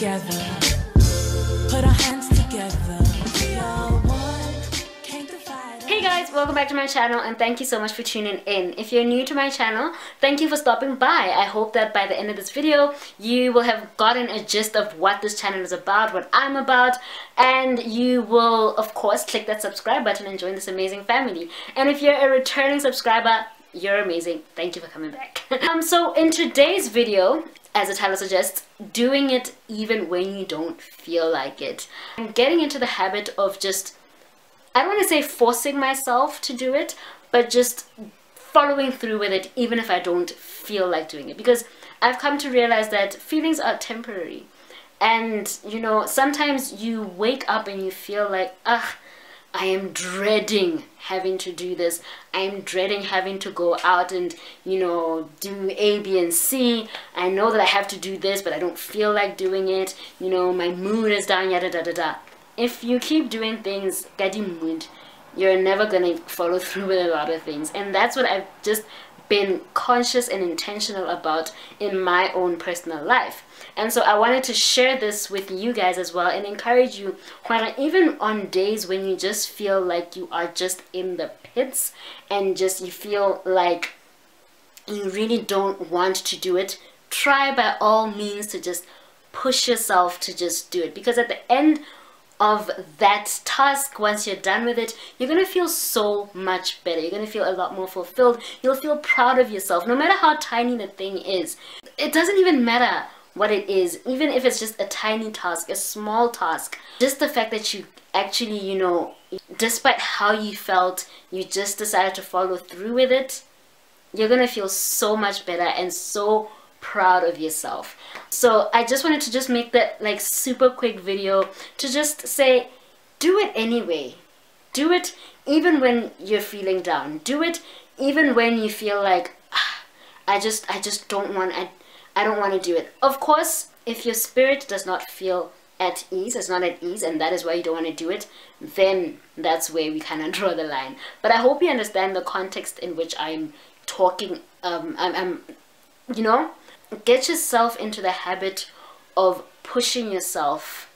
together. Put our hands together. We are one. Can't divide. Hey guys, welcome back to my channel and thank you so much for tuning in. If you're new to my channel, thank you for stopping by. I hope that by the end of this video, you will have gotten a gist of what this channel is about, what I'm about, and you will, of course, click that subscribe button and join this amazing family. And if you're a returning subscriber, you're amazing. Thank you for coming back. So in today's video, as the title suggests, doing it even when you don't feel like it. I'm getting into the habit of just, I don't want to say forcing myself to do it, but just following through with it even if I don't feel like doing it. Because I've come to realize that feelings are temporary. And, you know, sometimes you wake up and you feel like, I am dreading having to do this. I am dreading having to go out and, you know, do A, B, and C. I know that I have to do this, but I don't feel like doing it. You know, my mood is down, yada da da da. If you keep doing things, gadi mood, you're never gonna follow through with a lot of things. And that's what I've just been conscious and intentional about in my own personal life. And so I wanted to share this with you guys as well and encourage you, even on days when you just feel like you are just in the pits and just you feel like you really don't want to do it, try by all means to just push yourself to just do it. Because at the end of that task, once you're done with it, you're gonna feel so much better. You're gonna feel a lot more fulfilled. You'll feel proud of yourself, no matter how tiny the thing is. It doesn't even matter what it is, even if it's just a tiny task, a small task. Just the fact that you actually, you know, despite how you felt, you just decided to follow through with it, you're gonna feel so much better and so proud of yourself. So I just wanted to just make that like super quick video to just say, do it anyway. Do it even when you're feeling down. Do it even when you feel like I just don't want, I don't want to do it. Of course, if your spirit does not feel at ease, it's not at ease, and that is why you don't want to do it, then that's where we kind of draw the line. But I hope you understand the context in which I'm talking. I'm you know, get yourself into the habit of pushing yourself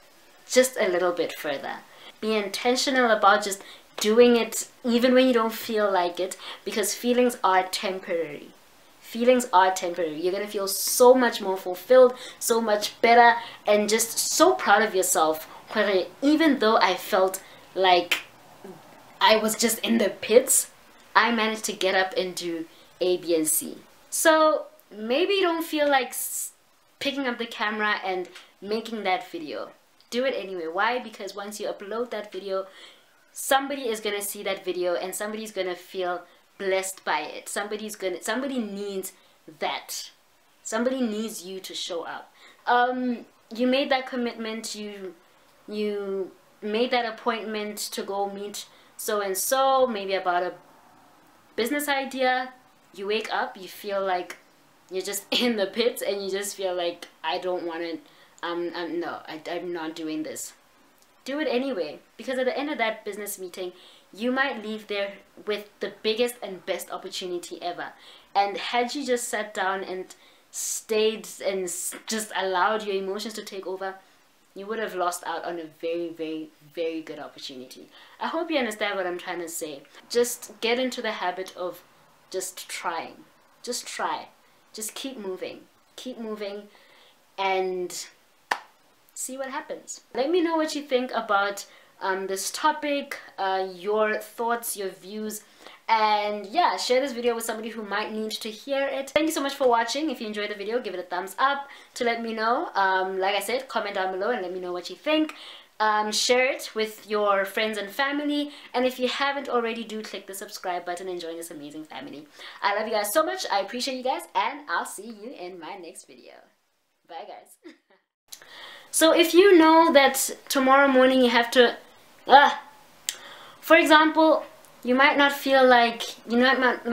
just a little bit further. Be intentional about just doing it even when you don't feel like it, because feelings are temporary. Feelings are temporary. You're gonna feel so much more fulfilled, so much better, and just so proud of yourself. Even though I felt like I was just in the pits, I managed to get up and do A, B, and C. So maybe you don't feel like picking up the camera and making that video. Do it anyway. Why? Because once you upload that video, somebody is gonna see that video and somebody's gonna feel blessed by it. Somebody needs that. Somebody needs you to show up. You made that commitment. You made that appointment to go meet so and so, maybe about a business idea. You wake up, you feel like you're just in the pits and you just feel like, I don't want to, no, I'm not doing this. Do it anyway, because at the end of that business meeting, you might leave there with the biggest and best opportunity ever. And had you just sat down and stayed and just allowed your emotions to take over, you would have lost out on a very, very, very good opportunity. I hope you understand what I'm trying to say. Just get into the habit of just trying. Just try. Just keep moving, and see what happens. Let me know what you think about this topic, your thoughts, your views, and yeah, share this video with somebody who might need to hear it. Thank you so much for watching. If you enjoyed the video, give it a thumbs up to let me know. Like I said, comment down below and let me know what you think. Share it with your friends and family, and if you haven't already, do click the subscribe button and join this amazing family. I love you guys so much. I appreciate you guys, and I'll see you in my next video. Bye guys. So if you know that tomorrow morning you have to for example, you might not feel like, you might not